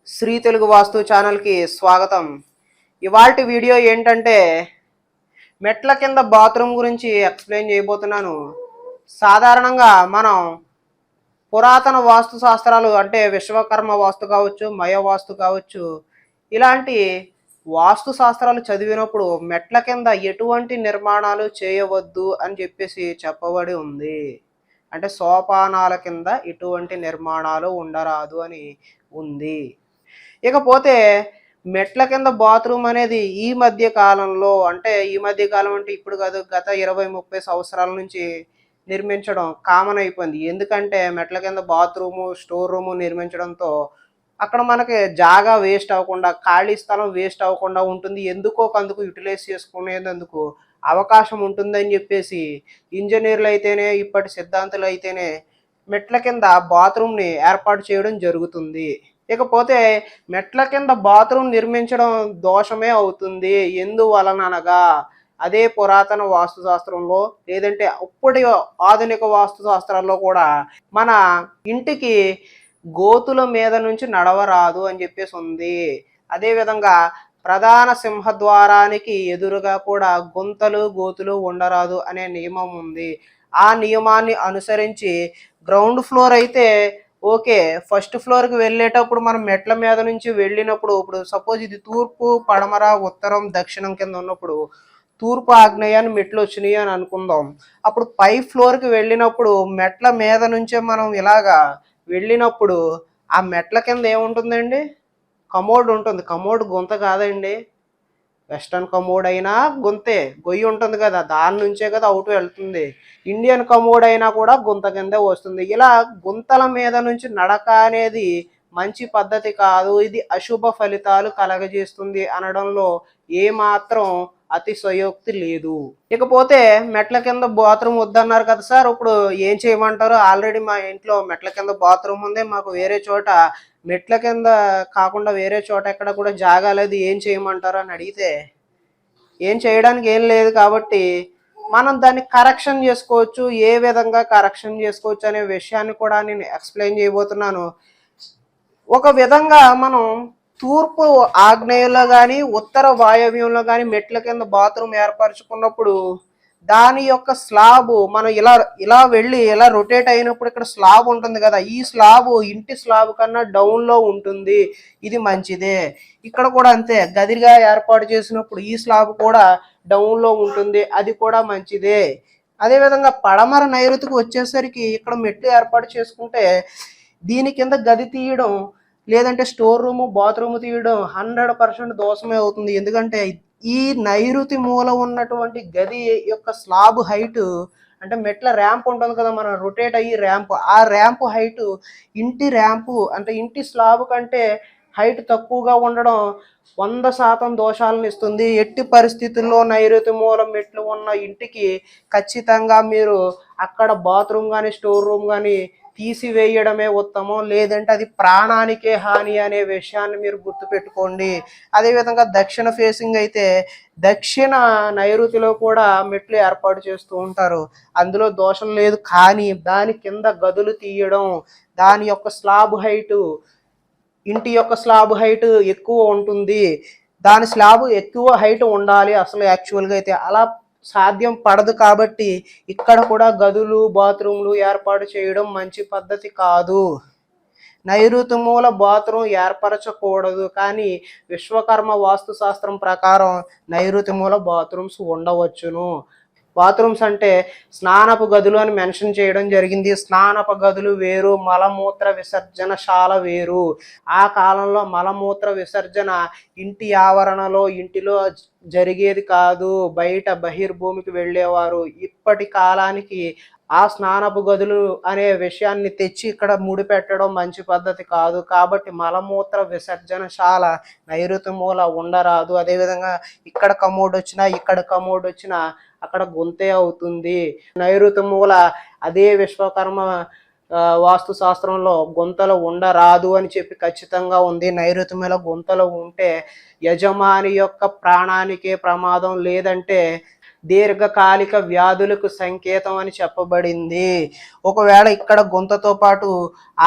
శ్రీ తెలుగు వాస్తు ఛానల్కి స్వాగతం. ఇవాల్టి వీడియో ఏంటంటే మెట్ల కింద బాత్రూమ్ గురించి ఎక్స్ప్లెయిన్ చేయబోతున్నాను. సాధారణంగా మనం పురాతన వాస్తు శాస్త్రాలు అంటే విశ్వకర్మ వాస్తు కావచ్చు, మయ వాస్తు కావచ్చు, ఇలాంటి వాస్తు శాస్త్రాలు చదివినప్పుడు మెట్ల కింద ఎటువంటి నిర్మాణాలు చేయవద్దు అని చెప్పేసి చెప్పబడి ఉంది. అంటే సోపానాల కింద ఎటువంటి నిర్మాణాలు ఉండరాదు అని ఉంది. ఇకపోతే మెట్ల కింద బాత్రూమ్ అనేది ఈ మధ్య కాలంలో అంటే ఈ మధ్య కాలం అంటే ఇప్పుడు కాదు, గత 20-30 సంవత్సరాల నుంచి నిర్మించడం కామన్ అయిపోయింది. ఎందుకంటే మెట్ల కింద బాత్రూము, స్టోర్ రూము నిర్మించడంతో అక్కడ మనకి జాగా వేస్ట్ అవ్వకుండా, ఖాళీ స్థలం వేస్ట్ అవ్వకుండా ఉంటుంది. ఎందుకో కందుకు యూటిలైజ్ చేసుకునేందుకు అవకాశం ఉంటుందని చెప్పేసి ఇంజనీర్లు అయితేనే, ఇప్పటి సిద్ధాంతులు అయితేనే మెట్ల కింద బాత్రూమ్ని ఏర్పాటు చేయడం జరుగుతుంది. ఇకపోతే మెట్ల కింద బాత్రూమ్ నిర్మించడం దోషమే అవుతుంది. ఎందువలననగా అదే పురాతన వాస్తు శాస్త్రంలో లేదంటే అప్పటి ఆధునిక వాస్తు శాస్త్రాల్లో కూడా మన ఇంటికి గోతుల మీద నుంచి నడవరాదు అని చెప్పేసి ఉంది. అదేవిధంగా ప్రధాన సింహద్వారానికి ఎదురుగా కూడా గుంతలు గోతులు ఉండరాదు అనే నియమం ఉంది. ఆ నియమాన్ని అనుసరించి గ్రౌండ్ ఫ్లోర్ అయితే ఓకే, ఫస్ట్ ఫ్లోర్కి వెళ్ళేటప్పుడు మనం మెట్ల మీద నుంచి వెళ్ళినప్పుడు, ఇప్పుడు సపోజ్ ఇది తూర్పు, పడమర, ఉత్తరం, దక్షిణం కింద ఉన్నప్పుడు తూర్పు ఆగ్నేయాన్ని మెట్లు వచ్చినాయి అని అనుకుందాం. అప్పుడు పై ఫ్లోర్కి వెళ్ళినప్పుడు మెట్ల మీద నుంచే మనం ఇలాగా వెళ్ళినప్పుడు ఆ మెట్ల కింద ఏముంటుందండి? కమోడ్ ఉంటుంది. కమోడ్ గుంత కాదండి. వెస్టర్న్ కమోడ్ అయినా గుంతే, గొయ్యి ఉంటుంది కదా, దాని నుంచే కదా అవుట్ వెళ్తుంది. ఇండియన్ కమోడ్ అయినా కూడా గుంత కిందే వస్తుంది. ఇలా గుంతల మీద నుంచి నడక అనేది మంచి పద్ధతి కాదు, ఇది అశుభ ఫలితాలు కలగజేస్తుంది అనడంలో ఏమాత్రం అతిశయోక్తి లేదు. ఇకపోతే మెట్ల కింద బాత్రూమ్ వద్దన్నారు కదా సార్, ఇప్పుడు ఏం చేయమంటారు? ఆల్రెడీ మా ఇంట్లో మెట్ల కింద బాత్రూమ్ ఉంది, మాకు వేరే చోట మెట్ల కింద కాకుండా వేరే చోట ఎక్కడ కూడా జాగా లేదు, ఏం చేయమంటారు అని అడిగితే ఏం చేయడానికి ఏం లేదు. కాబట్టి మనం దాన్ని కరెక్షన్ చేసుకోవచ్చు. ఏ విధంగా కరెక్షన్ చేసుకోవచ్చు అనే విషయాన్ని కూడా నేను ఎక్స్ప్లెయిన్ చేయబోతున్నాను. ఒక విధంగా మనం తూర్పు ఆగ్నేయంలో కానీ ఉత్తర వాయవ్యంలో కానీ మెట్ల కింద బాత్రూమ్ ఏర్పరచుకున్నప్పుడు దాని యొక్క స్లాబ్ మనం ఇలా ఇలా వెళ్ళి ఇలా రొటేట్ అయినప్పుడు ఇక్కడ స్లాబ్ ఉంటుంది కదా, ఈ స్లాబ్ ఇంటి స్లాబ్ కన్నా డౌన్లో ఉంటుంది. ఇది మంచిదే. ఇక్కడ కూడా అంతే, గదిగా ఏర్పాటు చేసినప్పుడు ఈ స్లాబ్ కూడా డౌన్లో ఉంటుంది, అది కూడా మంచిదే. అదేవిధంగా పడమర నైరుతికి వచ్చేసరికి ఇక్కడ మెట్లు ఏర్పాటు చేసుకుంటే దీని కింద గది తీయడం లేదంటే స్టోర్ రూము, బాత్రూమ్ తీయడం 100% దోషమే అవుతుంది. ఎందుకంటే ఈ నైరుతి మూల ఉన్నటువంటి గది యొక్క స్లాబ్ హైట్ అంటే మెట్ల ర్యాంప్ ఉంటుంది కదా, మనం రొటేట్ అయ్యి ర్యాంప్, ఆ ర్యాంప్ హైట్ ఇంటి ర్యాంపు అంటే ఇంటి స్లాబ్ కంటే హైట్ తక్కువగా ఉండడం 100% దోషాలను ఇస్తుంది. ఎట్టి పరిస్థితుల్లో నైరుతి మూల మెట్లు ఉన్న ఇంటికి ఖచ్చితంగా మీరు అక్కడ బాత్రూమ్ కానీ స్టోర్ రూమ్ కానీ తీసివేయడమే ఉత్తమం, లేదంటే అది ప్రాణానికే హాని అనే విషయాన్ని మీరు గుర్తుపెట్టుకోండి. అదేవిధంగా దక్షిణ ఫేసింగ్ అయితే దక్షిణ నైరుతిలో కూడా మెట్లు ఏర్పాటు చేస్తూ ఉంటారు, అందులో దోషం లేదు. కానీ దాని కింద గదులు తీయడం, దాని యొక్క స్లాబ్ హైటు ఇంటి యొక్క స్లాబ్ హైట్ ఎక్కువ ఉంటుంది, దాని స్లాబ్ ఎక్కువ హైట్ ఉండాలి అసలు యాక్చువల్గా అయితే, అలా సాధ్యం పడదు. కాబట్టి ఇక్కడ కూడా గదులు బాత్రూమ్లు ఏర్పాటు చేయడం మంచి పద్ధతి కాదు. నైరుతి మూల బాత్రూమ్ ఏర్పరచకూడదు, కానీ విశ్వకర్మ వాస్తు శాస్త్రం ప్రకారం నైరుతి మూల బాత్రూమ్స్ ఉండవచ్చును. బాత్రూమ్స్ అంటే స్నానపు గదులు అని మెన్షన్ చేయడం జరిగింది. స్నానపు గదులు వేరు, మలమూత్ర విసర్జనశాల వేరు. ఆ కాలంలో మలమూత్ర విసర్జన ఇంటి ఆవరణలో ఇంటిలో జరిగేది కాదు, బయట బహిర్భూమికి వెళ్ళేవారు. ఇప్పటి కాలానికి ఆ స్నానపు గదులు అనే విషయాన్ని తెచ్చి ఇక్కడ ముడిపెట్టడం మంచి పద్ధతి కాదు. కాబట్టి మలమూత్ర విసర్జనశాల నైరుతి మూల ఉండరాదు. అదేవిధంగా ఇక్కడ కమోడ్ వచ్చినా ఇక్కడ కమోడ్ వచ్చినా అక్కడ గుంతే అవుతుంది. నైరుతి మూల అదే విశ్వకర్మ వాస్తు శాస్త్రంలో గుంతలు ఉండరాదు అని చెప్పి ఖచ్చితంగా ఉంది. నైరుతి మూల గుంతలు ఉంటే యజమాని యొక్క ప్రాణానికే ప్రమాదం, లేదంటే దీర్ఘకాలిక వ్యాధులకు సంకేతం అని చెప్పబడింది. ఒకవేళ ఇక్కడ గుంతతో పాటు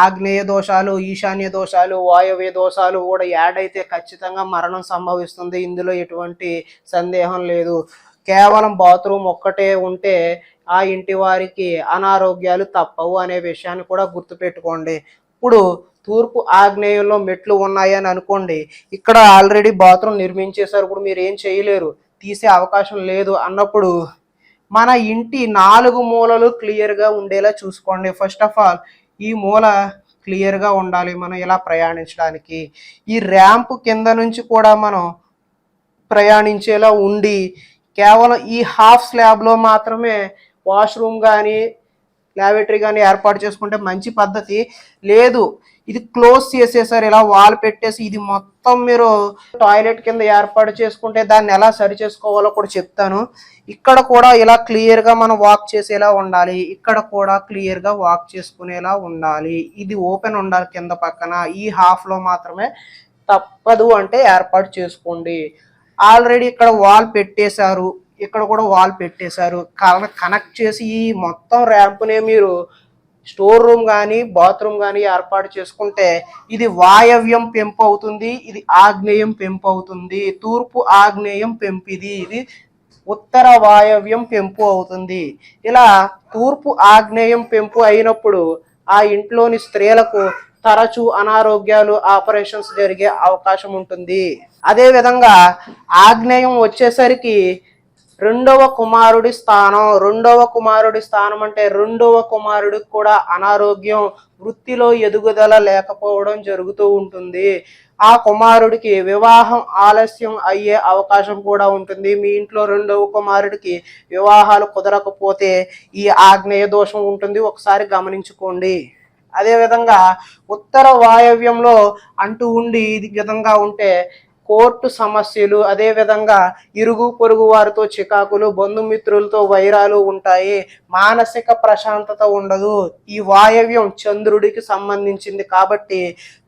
ఆగ్నేయ దోషాలు, ఈశాన్య దోషాలు, వాయవ్య దోషాలు కూడా యాడ్ అయితే ఖచ్చితంగా మరణం సంభవిస్తుంది. ఇందులో ఎటువంటి సందేహం లేదు. కేవలం బాత్రూమ్ ఒక్కటే ఉంటే ఆ ఇంటి వారికి అనారోగ్యాలు తప్పవు అనే విషయాన్ని కూడా గుర్తుపెట్టుకోండి. ఇప్పుడు తూర్పు ఆగ్నేయంలో మెట్లు ఉన్నాయని అనుకోండి, ఇక్కడ ఆల్రెడీ బాత్రూమ్ నిర్మించేశారు, ఇప్పుడు మీరు ఏం చేయలేరు, తీసే అవకాశం లేదు అన్నప్పుడు మన ఇంటి 4 మూలలు క్లియర్గా ఉండేలా చూసుకోండి. ఫస్ట్ ఆఫ్ ఆల్ ఈ మూల క్లియర్గా ఉండాలి మనం ఇలా ప్రయాణించడానికి. ఈ ర్యాంప్ కింద నుంచి కూడా మనం ప్రయాణించేలా ఉండి కేవలం ఈ హాఫ్ స్లాబ్లో మాత్రమే వాష్రూమ్ కానీ ల్యాబరేటరీ కానీ ఏర్పాటు చేసుకుంటే మంచి పద్ధతి. లేదు ఇది క్లోజ్ చేసేసారు, ఇలా వాల్ పెట్టేసి ఇది మొత్తం మీరు టాయిలెట్ కింద ఏర్పాటు చేసుకుంటే దాన్ని ఎలా సరి చేసుకోవాలో కూడా చెప్తాను. ఇక్కడ కూడా ఇలా క్లియర్గా మనం వాక్ చేసేలా ఉండాలి, ఇక్కడ కూడా క్లియర్గా వాక్ చేసుకునేలా ఉండాలి. ఇది ఓపెన్ ఉండాలి కింద పక్కన, ఈ హాఫ్లో మాత్రమే తప్పదు అంటే ఏర్పాటు చేసుకోండి. ఆల్రెడీ ఇక్కడ వాల్ పెట్టేశారు, ఇక్కడ కూడా వాల్ పెట్టేశారు, కనెక్ట్ చేసి ఈ మొత్తం ర్యాంపునే మీరు స్టోర్ రూమ్ కానీ బాత్రూమ్ కానీ ఏర్పాటు చేసుకుంటే ఇది వాయవ్యం పెంపు అవుతుంది, ఇది ఆగ్నేయం పెంపు అవుతుంది. తూర్పు ఆగ్నేయం పెంపు ఇది ఉత్తర వాయవ్యం పెంపు అవుతుంది. ఇలా తూర్పు ఆగ్నేయం పెంపు అయినప్పుడు ఆ ఇంట్లోని స్త్రీలకు తరచూ అనారోగ్యాలు, ఆపరేషన్స్ జరిగే అవకాశం ఉంటుంది. అదేవిధంగా ఆగ్నేయం వచ్చేసరికి రెండవ కుమారుడి స్థానం అంటే రెండవ కుమారుడికి కూడా అనారోగ్యం, వృత్తిలో ఎదుగుదల లేకపోవడం జరుగుతూ ఉంటుంది. ఆ కుమారుడికి వివాహం ఆలస్యం అయ్యే అవకాశం కూడా ఉంటుంది. మీ ఇంట్లో రెండవ కుమారుడికి వివాహాలు కుదరకపోతే ఈ ఆగ్నేయ దోషం ఉంటుంది, ఒకసారి గమనించుకోండి. అదేవిధంగా ఉత్తర వాయవ్యంలో అంటూ ఉండి ఇది విధంగా ఉంటే కోర్టు సమస్యలు, అదేవిధంగా ఇరుగు పొరుగు వారితో చికాకులు, బంధుమిత్రులతో వైరాలు ఉంటాయి, మానసిక ప్రశాంతత ఉండదు. ఈ వాయవ్యం చంద్రుడికి సంబంధించింది కాబట్టి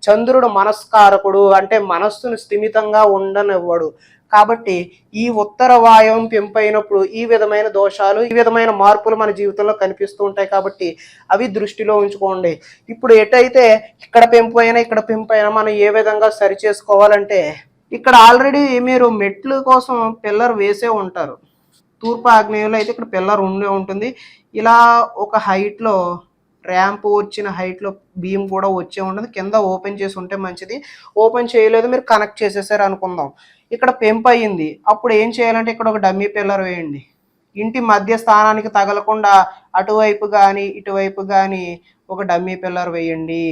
చంద్రుడు మనస్కారకుడు, అంటే మనస్సును స్థిమితంగా ఉండనివ్వడు. కాబట్టి ఈ ఉత్తర వాయవం పెంపైనప్పుడు ఈ విధమైన దోషాలు, ఈ విధమైన మార్పులు మన జీవితంలో కనిపిస్తూ ఉంటాయి. కాబట్టి అవి దృష్టిలో ఉంచుకోండి. ఇప్పుడు ఎటైతే ఇక్కడ పెంపు అయినా ఇక్కడ పెంపు అయినా మనం ఏ విధంగా సరి చేసుకోవాలంటే, ఇక్కడ ఆల్రెడీ మీరు మెట్లు కోసం పిల్లర్ వేసే ఉంటారు. తూర్పు ఆగ్నేయంలో అయితే ఇక్కడ పిల్లర్ ఉండే ఉంటుంది. ఇలా ఒక హైట్లో ర్యాంప్ వచ్చిన హైట్లో బీమ్ కూడా వచ్చే ఉంటుంది. కింద ఓపెన్ చేసి ఉంటే మంచిది. ఓపెన్ చేయలేదు, మీరు కనెక్ట్ చేసేసారు అనుకుందాం. ఇక్కడ పెంపు అయ్యింది, అప్పుడు ఏం చేయాలంటే ఇక్కడ ఒక డమ్మీ పిల్లర్ వేయండి. ఇంటి మధ్య స్థానానికి తగలకుండా అటువైపు కానీ ఇటువైపు కానీ ఒక డమ్మీ పిల్లర్ వేయండి.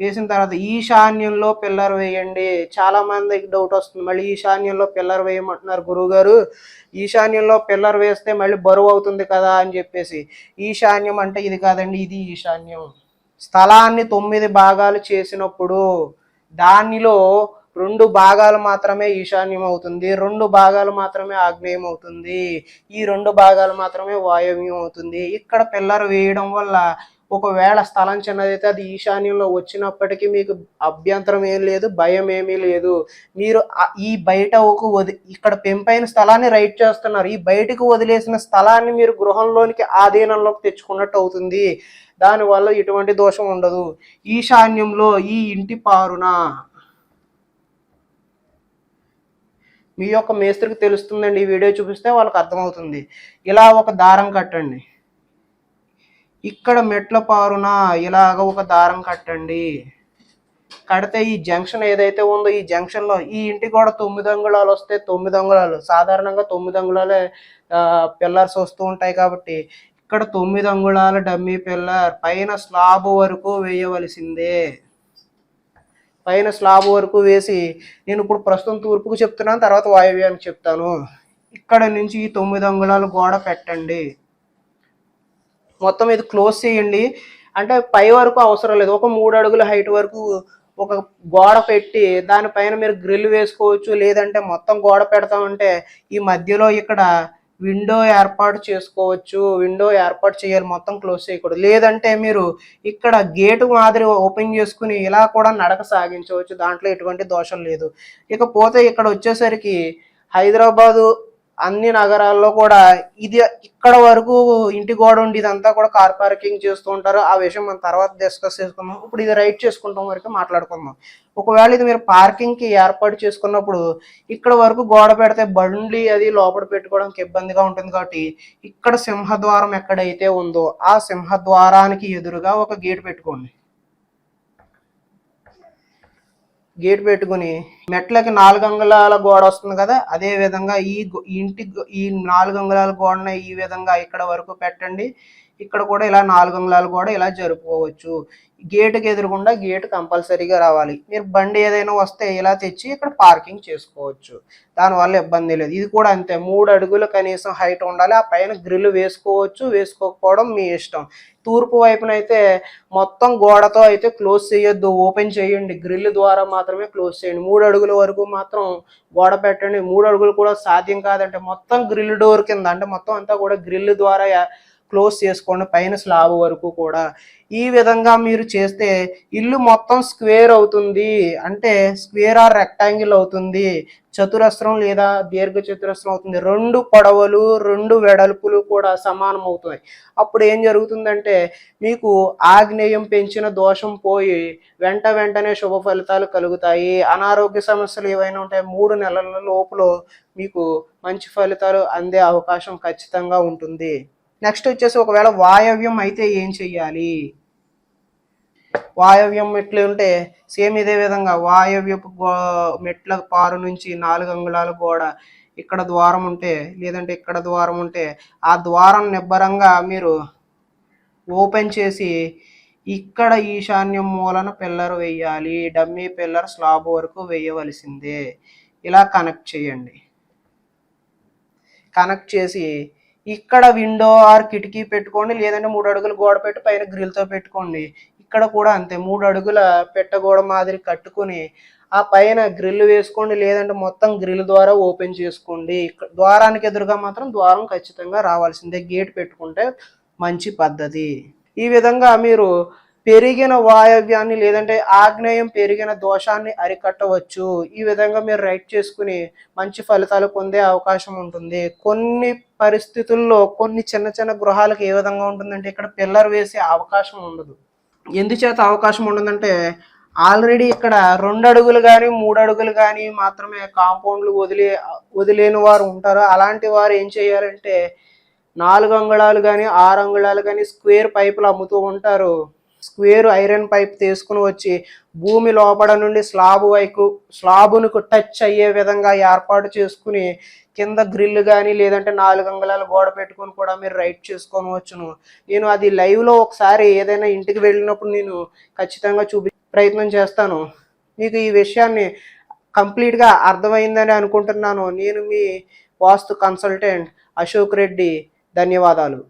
వేసిన తర్వాత ఈశాన్యంలో పిల్లర్ వేయండి. చాలా మందికి డౌట్ వస్తుంది, మళ్ళీ ఈశాన్యంలో పిల్లర్ వేయమంటున్నారు గురువుగారు, ఈశాన్యంలో పిల్లర్ వేస్తే మళ్ళీ బరువు అవుతుంది కదా అని చెప్పేసి. ఈశాన్యం అంటే ఇది కాదండి, ఇది ఈశాన్యం. స్థలాన్ని 9 భాగాలు చేసినప్పుడు దానిలో 2 భాగాలు మాత్రమే ఈశాన్యం అవుతుంది, 2 భాగాలు మాత్రమే ఆగ్నేయం అవుతుంది, ఈ 2 భాగాలు మాత్రమే వాయవ్యం అవుతుంది. ఇక్కడ పిల్లర్ వేయడం వల్ల ఒకవేళ స్థలం చిన్నదైతే అది ఈశాన్యంలో వచ్చినప్పటికీ మీకు అభ్యంతరం ఏం లేదు, భయం ఏమీ లేదు. మీరు ఈ బయట ఇక్కడ పెంపైన స్థలాన్ని రైట్ చేస్తున్నారు, ఈ బయటకు వదిలేసిన స్థలాన్ని మీరు గృహంలోనికి ఆధీనంలోకి తెచ్చుకున్నట్టు అవుతుంది. దానివల్ల ఎటువంటి దోషం ఉండదు. ఈశాన్యంలో ఈ ఇంటి పారున మీ యొక్క మేస్త్రికి తెలుస్తుందండి, ఈ వీడియో చూపిస్తే వాళ్ళకి అర్థమవుతుంది. ఇలా ఒక దారం కట్టండి, ఇక్కడ మెట్ల పారున ఇలాగ ఒక దారం కట్టండి. కడితే ఈ జంక్షన్ ఏదైతే ఉందో ఈ జంక్షన్లో ఈ ఇంటికి కూడా 9 అంగుళాలు వస్తే 9 అంగుళాలు, సాధారణంగా 9 అంగుళాలే పిల్లర్స్ వస్తూ ఉంటాయి. కాబట్టి ఇక్కడ 9 అంగుళాల డమ్మీ పిల్లర్ పైన స్లాబ్ వరకు వేయవలసిందే. పైన స్లాబ్ వరకు వేసి, నేను ఇప్పుడు ప్రస్తుతం తూర్పుకు చెప్తున్నాను, తర్వాత వాయవ్యానికి చెప్తాను. ఇక్కడ నుంచి ఈ 9 అంగుళాలు గోడ పెట్టండి. మొత్తం ఇది క్లోజ్ చేయండి. అంటే పై వరకు అవసరం లేదు, ఒక 3 అడుగుల హైట్ వరకు ఒక గోడ పెట్టి దానిపైన మీరు గ్రిల్ వేసుకోవచ్చు. లేదంటే మొత్తం గోడ పెడతామంటే ఈ మధ్యలో ఇక్కడ విండో ఏర్పాటు చేసుకోవచ్చు. విండో ఏర్పాటు చేయాలి, మొత్తం క్లోజ్ చేయకూడదు. లేదంటే మీరు ఇక్కడ గేటు మాదిరి ఓపెన్ చేసుకుని ఇలా కూడా నడక సాగించవచ్చు, దాంట్లో ఎటువంటి దోషం లేదు. ఇకపోతే ఇక్కడ వచ్చేసరికి హైదరాబాదు అన్ని నగరాల్లో కూడా ఇది ఇక్కడ వరకు ఇంటి గోడ ఉండి ఇదంతా కూడా కార్ పార్కింగ్ చేస్తూ ఉంటారు. ఆ విషయం మనం తర్వాత డిస్కస్ చేసుకుందాం. ఇప్పుడు ఇది రైట్ చేసుకుంటాం వరకు మాట్లాడుకుందాం. ఒకవేళ ఇది మీరు పార్కింగ్ కి ఏర్పాటు చేసుకున్నప్పుడు ఇక్కడ వరకు గోడ పెడితే బండ్లు అది లోపల పెట్టుకోవడానికి ఇబ్బందిగా ఉంటుంది కాబట్టి ఇక్కడ సింహద్వారం ఎక్కడైతే ఉందో ఆ సింహద్వారానికి ఎదురుగా ఒక గేట్ పెట్టుకోండి. గేట్ పెట్టుకుని మెట్లకి 4 అంగుళాల గోడ వస్తుంది కదా, అదే విధంగా ఈ 4 అంగుళాల గోడని ఈ విధంగా ఇక్కడ వరకు పెట్టండి. ఇక్కడ కూడా ఇలా 4 అంగుళాల గోడ ఇలా జరుపుకోవచ్చు. గేటుకి ఎదురుగుండా గేటు కంపల్సరీగా రావాలి. మీరు బండి ఏదైనా వస్తే ఇలా తెచ్చి ఇక్కడ పార్కింగ్ చేసుకోవచ్చు. దానివల్ల ఇబ్బంది లేదు. ఇది కూడా అంతే, 3 అడుగులు కనీసం హైట్ ఉండాలి. ఆ పైన గ్రిల్ వేసుకోవచ్చు, వేసుకోకపోవడం మీ ఇష్టం. తూర్పు వైపున అయితే మొత్తం గోడతో అయితే క్లోజ్ చేయొద్దు, ఓపెన్ చేయండి. గ్రిల్ ద్వారా మాత్రమే క్లోజ్ చేయండి. 3 అడుగుల వరకు మాత్రం గోడ పెట్టండి. 3 అడుగులు కూడా సాధ్యం కాదంటే మొత్తం గ్రిల్ డోర్ కింద అంటే మొత్తం అంతా కూడా గ్రిల్ ద్వారా క్లోజ్ చేసుకోండి పైన స్లాబ్ వరకు కూడా. ఈ విధంగా మీరు చేస్తే ఇల్లు మొత్తం స్క్వేర్ అవుతుంది. అంటే స్క్వేర్ ఆర్ రెక్టాంగిల్ అవుతుంది, చతురస్రం లేదా దీర్ఘ చతురస్రం అవుతుంది. 2 పొడవులు 2 వెడల్పులు కూడా సమానం అవుతాయి. అప్పుడు ఏం జరుగుతుందంటే మీకు ఆగ్నేయం పెంచిన దోషం పోయి వెంటనే శుభ ఫలితాలు కలుగుతాయి. అనారోగ్య సమస్యలు ఏవైనా ఉంటాయి 3 నెలల లోపల మీకు మంచి ఫలితాలు అందే అవకాశం ఖచ్చితంగా ఉంటుంది. నెక్స్ట్ వచ్చేసి ఒకవేళ వాయవ్యం అయితే ఏం చెయ్యాలి? వాయవ్యం మెట్లు ఉంటే సేమ్ ఇదే విధంగా వాయవ్యపు మెట్ల పారు నుంచి 4 అంగుళాల గోడ ఇక్కడ ద్వారం ఉంటే లేదంటే ఇక్కడ ద్వారం ఉంటే ఆ ద్వారం నిబ్బరంగా మీరు ఓపెన్ చేసి ఇక్కడ ఈశాన్యం మూలన పిల్లర్ వేయాలి. డమ్మీ పిల్లర్ స్లాబ్ వరకు వేయవలసిందే. ఇలా కనెక్ట్ చేయండి. కనెక్ట్ చేసి ఇక్కడ విండో ఆర్ కిటికీ పెట్టుకోండి, లేదంటే 3 అడుగులు గోడ పెట్టి పైన గ్రిల్తో పెట్టుకోండి. ఇక్కడ కూడా అంతే, 3 అడుగుల పెట్టగోడ మాదిరి కట్టుకుని ఆ పైన గ్రిల్ వేసుకోండి, లేదంటే మొత్తం గ్రిల్ ద్వారా ఓపెన్ చేసుకోండి. ద్వారానికి ఎదురుగా మాత్రం ద్వారం ఖచ్చితంగా రావాల్సిందే. గేట్ పెట్టుకుంటే మంచి పద్ధతి. ఈ విధంగా మీరు పెరిగిన వాయవ్యాన్ని లేదంటే ఆగ్నేయం పెరిగిన దోషాన్ని అరికట్టవచ్చు. ఈ విధంగా మీరు రైట్ చేసుకుని మంచి ఫలితాలు పొందే అవకాశం ఉంటుంది. కొన్ని పరిస్థితుల్లో కొన్ని చిన్న గృహాలకు ఏ విధంగా ఉంటుందంటే ఇక్కడ పిల్లర్ వేసే అవకాశం ఉండదు. ఎందుచేత అవకాశం ఉండదంటే ఆల్రెడీ ఇక్కడ 2 అడుగులు కానీ 3 అడుగులు కానీ మాత్రమే కాంపౌండ్లు వదిలేని వారు ఉంటారు. అలాంటి వారు ఏం చేయాలంటే 4 అంగుళాలు కానీ 6 అంగుళాలు కానీ స్క్వేర్ పైపులు అమ్ముతూ ఉంటారు. స్క్వేర్ ఐరన్ పైప్ తీసుకుని వచ్చి భూమి లోపల నుండి స్లాబును టచ్ అయ్యే విధంగా ఏర్పాటు చేసుకుని కింద గ్రిల్ కానీ లేదంటే 4 అంగుళాల గోడ పెట్టుకొని కూడా మీరు రైట్ చేసుకోవచ్చును. నేను అది లైవ్లో ఒకసారి ఏదైనా ఇంటికి వెళ్ళినప్పుడు నేను ఖచ్చితంగా ప్రయత్నం చేస్తాను. మీకు ఈ విషయాన్ని కంప్లీట్గా అర్థమైందని అనుకుంటున్నాను. నేను మీ వాస్తు కన్సల్టెంట్ అశోక్ రెడ్డి. ధన్యవాదాలు.